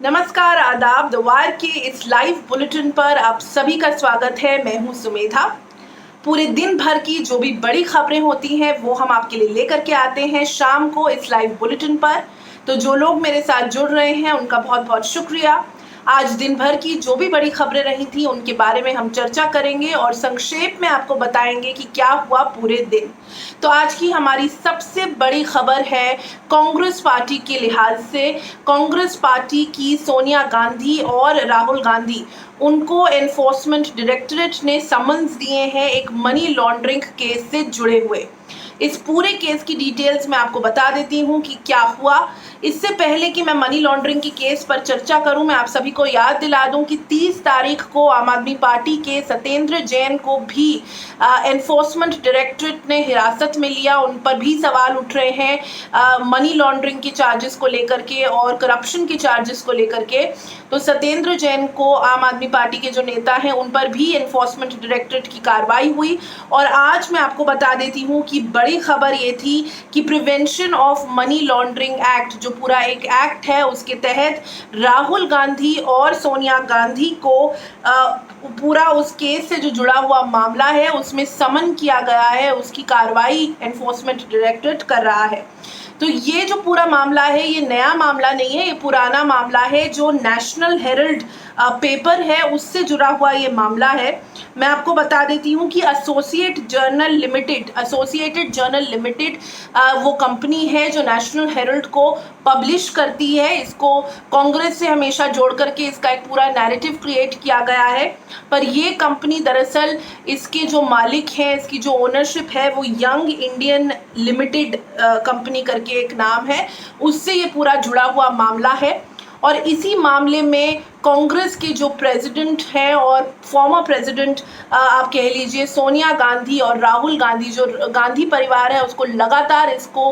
नमस्कार, आदाब। The wire के इस लाइव बुलेटिन पर आप सभी का स्वागत है। मैं हूं सुमेधा। पूरे दिन भर की जो भी बड़ी खबरें होती हैं वो हम आपके लिए लेकर के आते हैं शाम को इस लाइव बुलेटिन पर। तो जो लोग मेरे साथ जुड़ रहे हैं उनका बहुत बहुत शुक्रिया। आज दिन भर की जो भी बड़ी खबरें रही थी उनके बारे में हम चर्चा करेंगे और संक्षेप में आपको बताएंगे कि क्या हुआ पूरे दिन। तो आज की हमारी सबसे बड़ी खबर है कांग्रेस पार्टी के लिहाज से। कांग्रेस पार्टी की सोनिया गांधी और राहुल गांधी, उनको एनफोर्समेंट डायरेक्टरेट ने समन्स दिए हैं एक मनी लॉन्ड्रिंग केस से जुड़े हुए। इस पूरे केस की डिटेल्स मैं आपको बता देती हूँ कि क्या हुआ। इससे पहले कि मैं मनी लॉन्ड्रिंग की केस पर चर्चा करूं, मैं आप सभी को याद दिला दूं कि 30 तारीख को आम आदमी पार्टी के सत्येंद्र जैन को भी एनफोर्समेंट डायरेक्टरेट ने हिरासत में लिया। उन पर भी सवाल उठ रहे हैं मनी लॉन्ड्रिंग के चार्जेस को लेकर के और करप्शन के चार्जेस को लेकर के। तो सत्येंद्र जैन को, आम आदमी पार्टी के जो नेता हैं, उन पर भी एनफोर्समेंट डायरेक्टरेट की कार्रवाई हुई। और आज मैं आपको बता देती हूँ कि बड़ी खबर ये थी कि prevention of money laundering act, जो पूरा एक एक्ट है, उसके तहत राहुल गांधी और सोनिया गांधी को पूरा उस केस से जो जुड़ा हुआ मामला है उसमें समन किया गया है। उसकी कार्रवाई एनफोर्समेंट डायरेक्टरेट कर रहा है। तो ये जो पूरा मामला है ये नया मामला नहीं है, ये पुराना मामला है। जो नेशनल हेरल्ड पेपर है उससे जुड़ा हुआ ये मामला है। मैं आपको बता देती हूँ कि एसोसिएटेड जर्नल लिमिटेड वो कंपनी है जो नेशनल हेरल्ड को पब्लिश करती है। इसको कांग्रेस से हमेशा जोड़ करके इसका एक पूरा नैरेटिव क्रिएट किया गया है। पर ये कंपनी दरअसल, इसके जो मालिक हैं, इसकी जो ओनरशिप है वो यंग इंडियन लिमिटेड कंपनी करके एक नाम है, उससे ये पूरा जुड़ा हुआ मामला है। और इसी मामले में कांग्रेस के जो प्रेसिडेंट हैं और फॉर्मर प्रेसिडेंट आप कह लीजिए, सोनिया गांधी और राहुल गांधी, जो गांधी परिवार है उसको लगातार इसको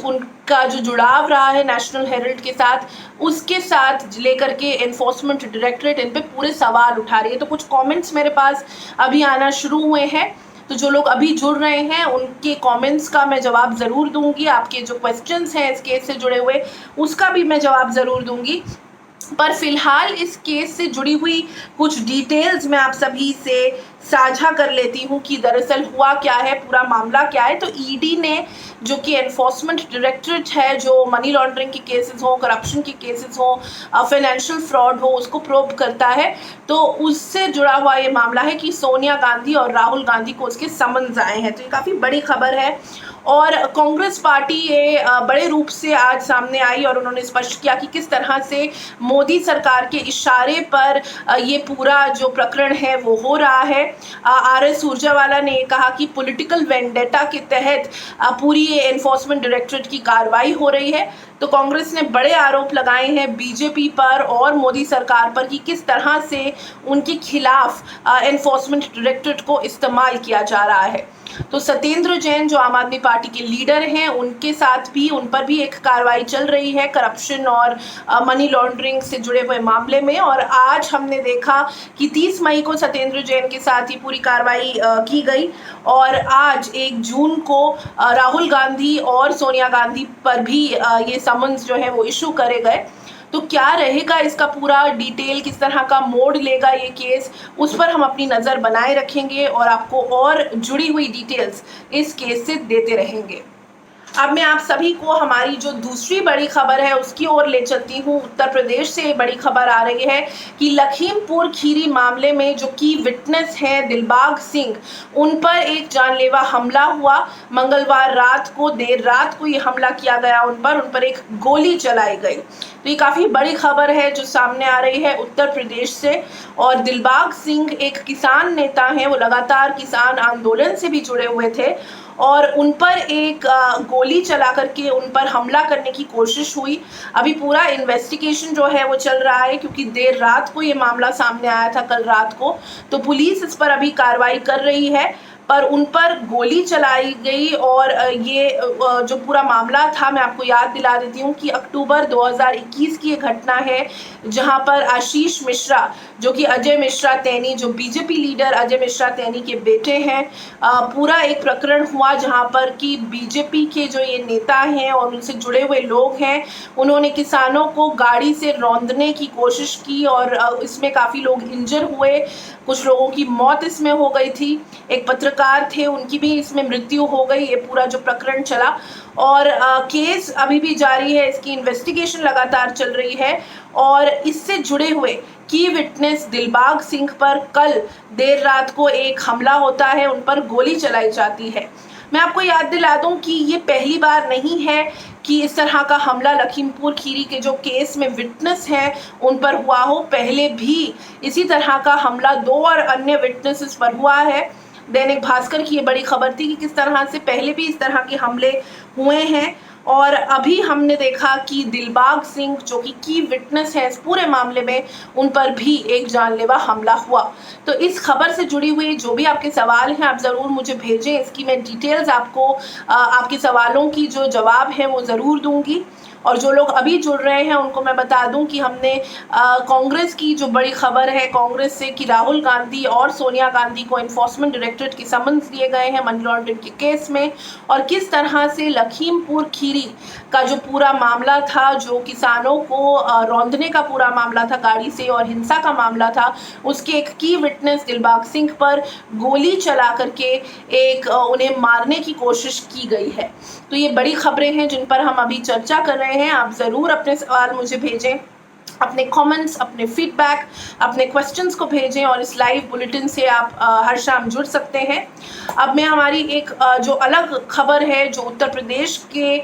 उनका जो जुड़ाव रहा है नेशनल हेरल्ड के साथ, उसके साथ लेकर के एनफोर्समेंट डायरेक्टरेट इन पे पूरे सवाल उठा रही है। तो कुछ कमेंट्स मेरे पास अभी आना शुरू हुए हैं, तो जो लोग अभी जुड़ रहे हैं उनके कमेंट्स का मैं जवाब ज़रूर दूंगी। आपके जो क्वेश्चंस हैं इस केस से जुड़े हुए उसका भी मैं जवाब ज़रूर दूंगी। पर फिलहाल इस केस से जुड़ी हुई कुछ डिटेल्स मैं आप सभी से साझा कर लेती हूँ कि दरअसल हुआ क्या है, पूरा मामला क्या है। तो ईडी ने, जो कि एनफोर्समेंट डायरेक्टरेट है, जो मनी लॉन्ड्रिंग के केसेस हो, करप्शन के केसेस हो, फाइनेंशियल फ्रॉड हो, उसको प्रोब करता है। तो उससे जुड़ा हुआ ये मामला है कि सोनिया गांधी और राहुल गांधी को उसके समन्स आए हैं। तो ये काफ़ी बड़ी खबर है और कांग्रेस पार्टी ये बड़े रूप से आज सामने आई और उन्होंने स्पष्ट किया कि किस तरह से मोदी सरकार के इशारे पर ये पूरा जो प्रकरण है वो हो रहा है। आर.एस. सुरजेवाला ने ये कहा कि पॉलिटिकल वेंडेटा के तहत पूरी ये एनफोर्समेंट डायरेक्टरेट की कार्रवाई हो रही है। तो कांग्रेस ने बड़े आरोप लगाए हैं बीजेपी पर और मोदी सरकार पर कि किस तरह से उनके खिलाफ एनफोर्समेंट डायरेक्टरेट को इस्तेमाल किया जा रहा है। तो सत्येंद्र जैन, जो आम आदमी पार्टी के लीडर हैं, उनके साथ भी, उन पर भी एक कार्रवाई चल रही है करप्शन और मनी लॉन्ड्रिंग से जुड़े हुए मामले में। और आज हमने देखा कि 30 मई को सत्येंद्र जैन के साथ ही पूरी कार्रवाई की गई और आज 1 जून को राहुल गांधी और सोनिया गांधी पर भी ये समन्स जो है वो इशू करे गए। तो क्या रहेगा इसका पूरा डिटेल, किस तरह का मोड़ लेगा ये केस, उस पर हम अपनी नज़र बनाए रखेंगे और आपको और जुड़ी हुई डिटेल्स इस केस से देते रहेंगे। अब मैं आप सभी को हमारी जो दूसरी बड़ी खबर है उसकी ओर ले चलती हूँ। उत्तर प्रदेश से बड़ी खबर आ रही है कि लखीमपुर खीरी मामले में जो की विटनेस है दिलबाग सिंह, उन पर एक जानलेवा हमला हुआ। मंगलवार रात को, देर रात को ये हमला किया गया उन पर एक गोली चलाई गई। तो ये काफ़ी बड़ी खबर है जो सामने आ रही है उत्तर प्रदेश से। और दिलबाग सिंह एक किसान नेता हैं, वो लगातार किसान आंदोलन से भी जुड़े हुए थे और उन पर एक गोली चला करके उन पर हमला करने की कोशिश हुई। अभी पूरा इन्वेस्टिगेशन जो है वो चल रहा है क्योंकि देर रात को ये मामला सामने आया था, कल रात को। तो पुलिस इस पर अभी कार्रवाई कर रही है। पर उन पर गोली चलाई गई। और ये जो पूरा मामला था, मैं आपको याद दिला देती हूँ कि अक्टूबर 2021 की ये घटना है, जहां पर आशीष मिश्रा, जो कि अजय मिश्रा तैनी, जो बीजेपी लीडर अजय मिश्रा तैनी के बेटे हैं, पूरा एक प्रकरण हुआ जहां पर कि बीजेपी के जो ये नेता हैं और उनसे जुड़े हुए लोग हैं, उन्होंने किसानों को गाड़ी से रौंदने की कोशिश की और इसमें काफ़ी लोग इंजर हुए, कुछ लोगों की मौत इसमें हो गई थी। एक पत्रकार थे, उनकी भी इसमें मृत्यु हो गई। ये पूरा जो प्रकरण चला और केस अभी भी जारी है, इसकी इन्वेस्टिगेशन लगातार चल रही है। और इससे जुड़े हुए की विटनेस दिलबाग सिंह पर कल देर रात को एक हमला होता है, उन पर गोली चलाई जाती है। मैं आपको याद दिला दूं कि ये पहली बार नहीं है कि इस तरह का हमला लखीमपुर खीरी के जो केस में विटनेस हैं उन पर हुआ हो। पहले भी इसी तरह का हमला 2 और अन्य विटनेसेस पर हुआ है। दैनिक भास्कर की ये बड़ी खबर थी कि किस तरह से पहले भी इस तरह के हमले हुए हैं। और अभी हमने देखा कि दिलबाग सिंह, जो कि की विटनेस है इस पूरे मामले में, उन पर भी एक जानलेवा हमला हुआ। तो इस खबर से जुड़ी हुई जो भी आपके सवाल हैं, आप ज़रूर मुझे भेजें। इसकी मैं डिटेल्स आपको आपके सवालों की जो जवाब है वो ज़रूर दूंगी। और जो लोग अभी जुड़ रहे हैं उनको मैं बता दूं कि हमने कांग्रेस की जो बड़ी खबर है कांग्रेस से कि राहुल गांधी और सोनिया गांधी को एनफोर्समेंट डायरेक्टरेट के समन्स दिए गए हैं मनी लॉन्ड्रिंग के केस में, और किस तरह से लखीमपुर खीरी का जो पूरा मामला था, जो किसानों को रौंदने का पूरा मामला था गाड़ी से और हिंसा का मामला था, उसके एक की विटनेस दिलबाग सिंह पर गोली चला करके उन्हें मारने की कोशिश की गई है। तो ये बड़ी खबरें हैं जिन पर हम अभी चर्चा कर रहे हैं। आप ज़रूर अपने सवाल मुझे भेजें, अपने कमेंट्स, अपने फीडबैक, अपने क्वेश्चंस को भेजें और इस लाइव बुलेटिन से आप हर शाम जुड़ सकते हैं। अब मैं हमारी एक जो अलग खबर है जो उत्तर प्रदेश के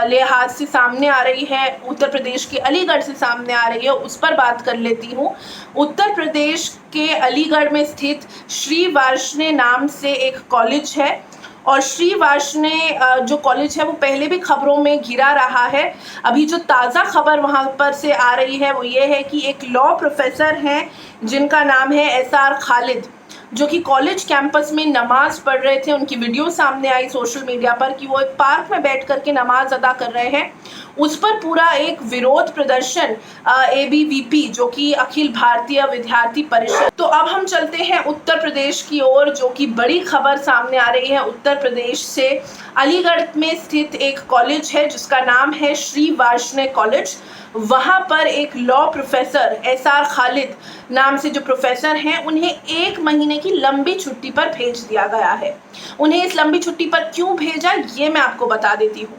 लिहाज से सामने आ रही है, उत्तर प्रदेश के अलीगढ़ से सामने आ रही है, उस पर बात कर लेती हूँ। उत्तर प्रदेश के अलीगढ़ में स्थित श्री वार्ष्णेय नाम से एक कॉलेज है और श्री वार्ष्णेय जो कॉलेज है वो पहले भी खबरों में घिरा रहा है। अभी जो ताज़ा खबर वहाँ पर से आ रही है वो ये है कि एक लॉ प्रोफेसर हैं जिनका नाम है एसआर खालिद, जो कि कॉलेज कैंपस में नमाज पढ़ रहे थे। उनकी वीडियो सामने आई सोशल मीडिया पर कि वो एक पार्क में बैठ करके नमाज अदा कर रहे हैं। उस पर पूरा एक विरोध प्रदर्शन एबीवीपी, जो कि अखिल भारतीय विद्यार्थी परिषद। तो अब हम चलते हैं उत्तर प्रदेश की ओर, जो कि बड़ी खबर सामने आ रही है उत्तर प्रदेश से। अलीगढ़ में स्थित एक कॉलेज है जिसका नाम है श्री वार्ष्णेय कॉलेज। वहाँ पर एक लॉ प्रोफेसर एसआर खालिद नाम से जो प्रोफेसर हैं, उन्हें 1 महीने की लंबी छुट्टी पर भेज दिया गया है। उन्हें इस लंबी छुट्टी पर क्यों भेजा ये मैं आपको बता देती हूँ।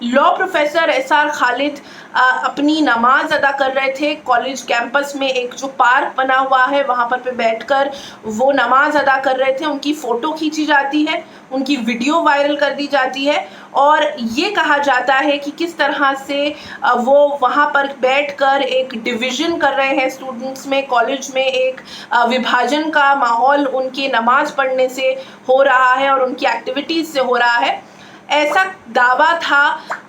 लॉ प्रोफेसर एसआर खालिद अपनी नमाज अदा कर रहे थे कॉलेज कैंपस में। एक जो पार्क बना हुआ है वहाँ पर बैठकर वो नमाज अदा कर रहे थे। उनकी फ़ोटो खींची जाती है, उनकी वीडियो वायरल कर दी जाती है और ये कहा जाता है कि किस तरह से वो वहाँ पर बैठकर एक डिवीज़न कर रहे हैं स्टूडेंट्स में। कॉलेज में एक विभाजन का माहौल उनके नमाज पढ़ने से हो रहा है और उनकी एक्टिविटीज़ से हो रहा है, ऐसा दावा था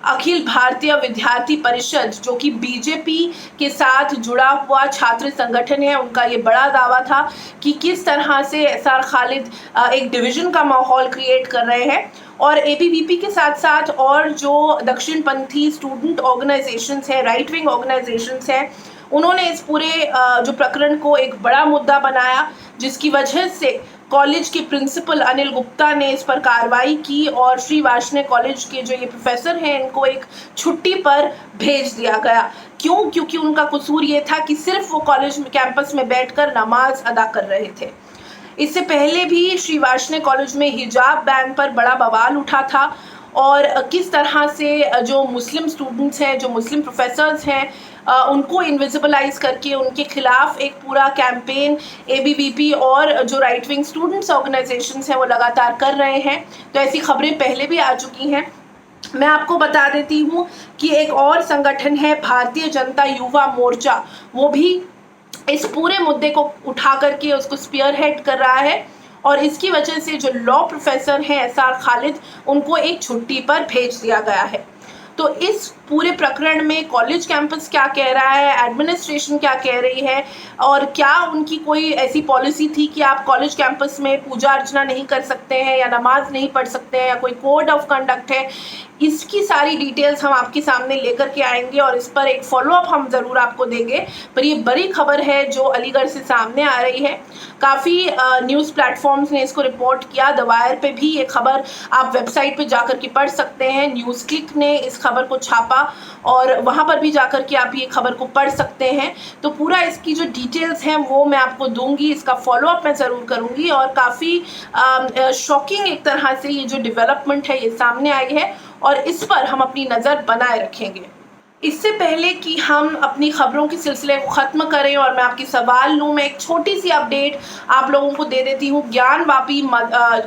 अखिल भारतीय विद्यार्थी परिषद, जो कि बीजेपी के साथ जुड़ा हुआ छात्र संगठन है। उनका ये बड़ा दावा था कि किस तरह से एसआर खालिद एक डिवीज़न का माहौल क्रिएट कर रहे हैं। और एबीवीपी के साथ साथ और जो दक्षिणपंथी स्टूडेंट ऑर्गेनाइजेशंस हैं, राइट विंग ऑर्गेनाइजेशंस हैं, उन्होंने इस पूरे जो प्रकरण को एक बड़ा मुद्दा बनाया, जिसकी वजह से कॉलेज के प्रिंसिपल अनिल गुप्ता ने इस पर कार्रवाई की और श्री वार्ष्णेय कॉलेज के जो ये प्रोफेसर हैं इनको एक छुट्टी पर भेज दिया गया। क्यों? क्योंकि उनका कसूर ये था कि सिर्फ वो कॉलेज में कैंपस में बैठकर नमाज अदा कर रहे थे। इससे पहले भी श्री वार्ष्णेय कॉलेज में हिजाब बैन पर बड़ा बवाल उठा था और किस तरह से जो मुस्लिम स्टूडेंट्स हैं, जो मुस्लिम प्रोफेसर्स हैं, उनको इनविजिबलाइज करके उनके खिलाफ एक पूरा कैंपेन एबीवीपी और जो राइट विंग स्टूडेंट्स ऑर्गेनाइजेशंस हैं वो लगातार कर रहे हैं। तो ऐसी खबरें पहले भी आ चुकी हैं। मैं आपको बता देती हूँ कि एक और संगठन है भारतीय जनता युवा मोर्चा, वो भी इस पूरे मुद्दे को उठा करके उसको स्पीयरहेड कर रहा है और इसकी वजह से जो लॉ प्रोफेसर हैं एसआर खालिद, उनको एक छुट्टी पर भेज दिया गया है। तो इस पूरे प्रकरण में कॉलेज कैंपस क्या कह रहा है, एडमिनिस्ट्रेशन क्या कह रही है, और क्या उनकी कोई ऐसी पॉलिसी थी कि आप कॉलेज कैंपस में पूजा अर्चना नहीं कर सकते हैं या नमाज नहीं पढ़ सकते हैं या कोई कोड ऑफ कंडक्ट है, इसकी सारी डिटेल्स हम आपके सामने लेकर के आएंगे और इस पर एक फॉलोअप हम ज़रूर आपको देंगे। पर ये बड़ी खबर है जो अलीगढ़ से सामने आ रही है। काफ़ी न्यूज़ प्लेटफॉर्म्स ने इसको रिपोर्ट किया, द वायर पे भी ये खबर आप वेबसाइट पे जाकर के पढ़ सकते हैं, न्यूज़ क्लिक ने इस खबर को छापा और वहाँ पर भी जाकर के आप ये खबर को पढ़ सकते हैं। तो पूरा इसकी जो डिटेल्स हैं वो मैं आपको दूंगी, इसका फॉलोअप मैं ज़रूर करूँगी और काफ़ी शॉकिंग एक तरह से ये जो डेवलपमेंट है ये सामने आई है और इस पर हम अपनी नज़र बनाए रखेंगे। इससे पहले कि हम अपनी खबरों के सिलसिले को ख़त्म करें और मैं आपकी सवाल लूँ, मैं एक छोटी सी अपडेट आप लोगों को दे देती हूँ। ज्ञान वापी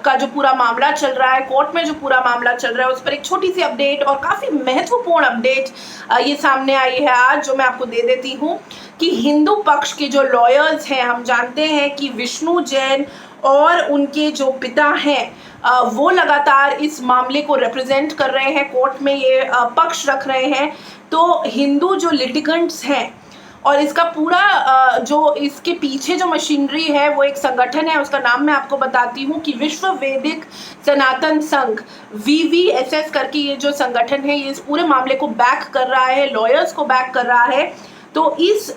का जो पूरा मामला चल रहा है, कोर्ट में जो पूरा मामला चल रहा है, उस पर एक छोटी सी अपडेट और काफ़ी महत्वपूर्ण अपडेट ये सामने आई है आज, जो मैं आपको दे देती हूँ कि हिंदू पक्ष के जो लॉयर्स हैं, हम जानते हैं कि विष्णु जैन और उनके जो पिता हैं वो लगातार इस मामले को रिप्रेजेंट कर रहे हैं, कोर्ट में ये पक्ष रख रहे हैं। तो हिंदू जो लिटिगेंट्स हैं और इसका पूरा जो इसके पीछे जो मशीनरी है वो एक संगठन है, उसका नाम मैं आपको बताती हूँ कि विश्व वैदिक सनातन संघ VVSS करके ये जो संगठन है ये इस पूरे मामले को बैक कर रहा है, लॉयर्स को बैक कर रहा है। तो इस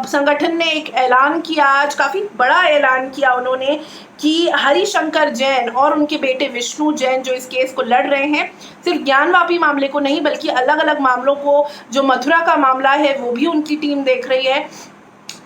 संगठन ने एक ऐलान किया आज, काफ़ी बड़ा ऐलान किया उन्होंने कि हरिशंकर जैन और उनके बेटे विष्णु जैन जो इस केस को लड़ रहे हैं, सिर्फ ज्ञानवापी मामले को नहीं बल्कि अलग अलग मामलों को, जो मथुरा का मामला है वो भी उनकी टीम देख रही है।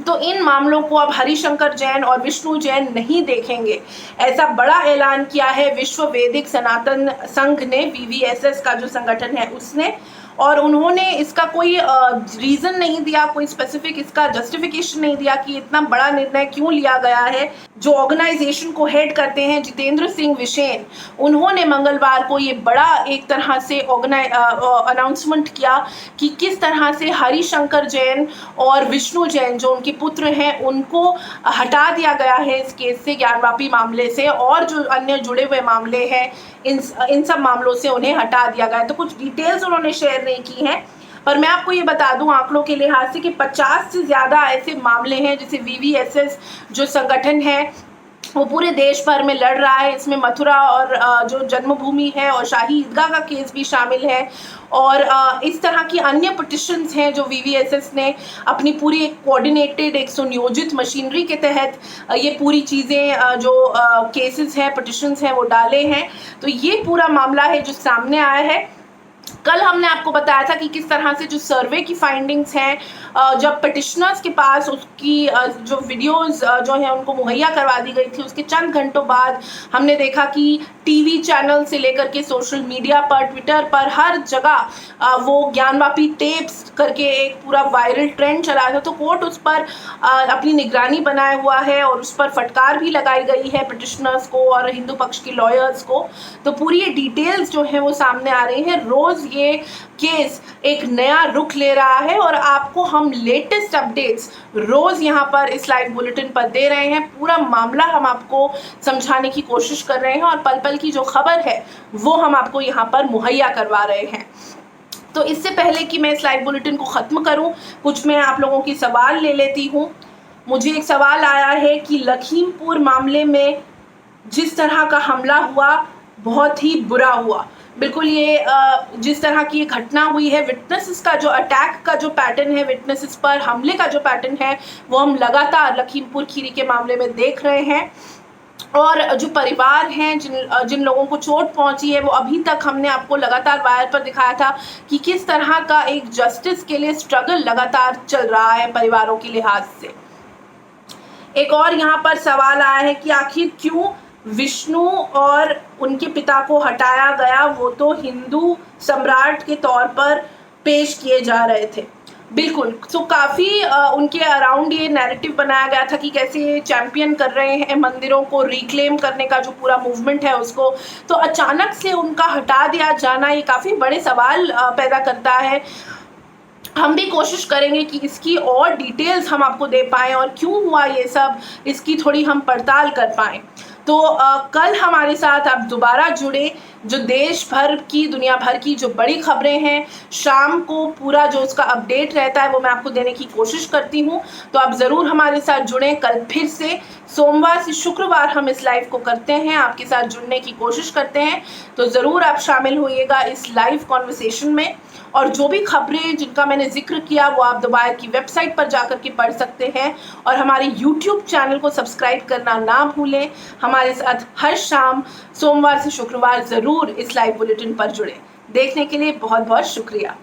तो इन मामलों को अब हरिशंकर जैन और विष्णु जैन नहीं देखेंगे, ऐसा बड़ा ऐलान किया है विश्व वैदिक सनातन संघ ने, VVSS का जो संगठन है उसने। और उन्होंने इसका कोई रीज़न नहीं दिया, कोई स्पेसिफिक इसका जस्टिफिकेशन नहीं दिया कि इतना बड़ा निर्णय क्यों लिया गया है। जो ऑर्गेनाइजेशन को हेड करते हैं जितेंद्र सिंह विशेन, उन्होंने मंगलवार को ये बड़ा एक तरह से अनाउंसमेंट किया कि किस तरह से हरिशंकर जैन और विष्णु जैन जो उनके पुत्र हैं उनको हटा दिया गया है इस केस से, ज्ञानवापी मामले से, और जो अन्य जुड़े हुए मामले हैं इन सब मामलों से उन्हें हटा दिया गया है। तो कुछ डिटेल्स उन्होंने शेयर नहीं की हैं, पर मैं आपको ये बता दूं आंकड़ों के लिहाज से कि 50 से ज़्यादा ऐसे मामले हैं जिसे VVSS जो संगठन है वो पूरे देश भर में लड़ रहा है। इसमें मथुरा और जो जन्मभूमि है और शाही ईदगाह का केस भी शामिल है और इस तरह की अन्य पिटिशंस हैं जो VVSS ने अपनी पूरी एक कोऑर्डिनेटेड, एक सुनियोजित मशीनरी के तहत ये पूरी चीज़ें जो केसेस हैं, पिटिशंस हैं वो डाले हैं। तो ये पूरा मामला है जो सामने आया है। कल हमने आपको बताया था कि किस तरह से जो सर्वे की फाइंडिंग्स हैं, जब पिटिशनर्स के पास उसकी जो वीडियोस जो हैं उनको मुहैया करवा दी गई थी, उसके चंद घंटों बाद हमने देखा कि टीवी चैनल से लेकर के सोशल मीडिया पर, ट्विटर पर, हर जगह वो ज्ञानवापी टेप्स करके एक पूरा वायरल ट्रेंड चला था। तो कोर्ट उस पर अपनी निगरानी बनाए हुआ है और उस पर फटकार भी लगाई गई है पिटिशनर्स को और हिंदू पक्ष की लॉयर्स को। तो पूरी ये डिटेल्स जो है वो सामने आ रही हैं। रोज़ ये केस एक नया रुख ले रहा है और आपको हम लेटेस्ट अपडेट्स रोज़ यहाँ पर इस लाइव बुलेटिन पर दे रहे हैं। पूरा मामला हम आपको समझाने की कोशिश कर रहे हैं और पल पल की जो खबर है वो हम आपको यहाँ पर मुहैया करवा रहे हैं। तो इससे पहले कि मैं इस लाइव बुलेटिन को ख़त्म करूं, कुछ मैं आप लोगों की सवाल ले लेती हूं। मुझे एक सवाल आया है कि लखीमपुर मामले में जिस तरह का हमला हुआ बहुत ही बुरा हुआ। बिल्कुल ये जिस तरह की ये घटना हुई है, विटनेसेस का जो अटैक का जो पैटर्न है, विटनेसेस पर हमले का जो पैटर्न है वो हम लगातार लखीमपुर खीरी के मामले में देख रहे हैं। और जो परिवार हैं, जिन लोगों को चोट पहुंची है, वो अभी तक हमने आपको लगातार वायर पर दिखाया था कि किस तरह का एक जस्टिस के लिए स्ट्रगल लगातार चल रहा है परिवारों के लिहाज से। एक और यहाँ पर सवाल आया है कि आखिर क्यों विष्णु और उनके पिता को हटाया गया, वो तो हिंदू सम्राट के तौर पर पेश किए जा रहे थे। बिल्कुल, तो काफ़ी उनके अराउंड ये नैरेटिव बनाया गया था कि कैसे ये चैम्पियन कर रहे हैं मंदिरों को रिक्लेम करने का जो पूरा मूवमेंट है उसको। तो अचानक से उनका हटा दिया जाना ये काफ़ी बड़े सवाल पैदा करता है। हम भी कोशिश करेंगे कि इसकी और डिटेल्स हम आपको दे पाएँ और क्यों हुआ ये सब, इसकी थोड़ी हम पड़ताल कर पाएँ। तो कल हमारे साथ आप दोबारा जुड़े जो देश भर की, दुनिया भर की जो बड़ी खबरें हैं, शाम को पूरा जो उसका अपडेट रहता है वो मैं आपको देने की कोशिश करती हूँ। तो आप ज़रूर हमारे साथ जुड़ें। कल फिर से सोमवार से शुक्रवार हम इस लाइव को करते हैं, आपके साथ जुड़ने की कोशिश करते हैं। तो ज़रूर आप शामिल होइएगा इस लाइव कॉन्वर्सेशन में। और जो भी खबरें जिनका मैंने जिक्र किया वो आप द वायर की वेबसाइट पर जाकर के पढ़ सकते हैं। और हमारे यूट्यूब चैनल को सब्सक्राइब करना ना भूलें। हमारे साथ हर शाम सोमवार से शुक्रवार ज़रूर इस लाइव बुलेटिन पर जुड़ें। देखने के लिए बहुत बहुत शुक्रिया।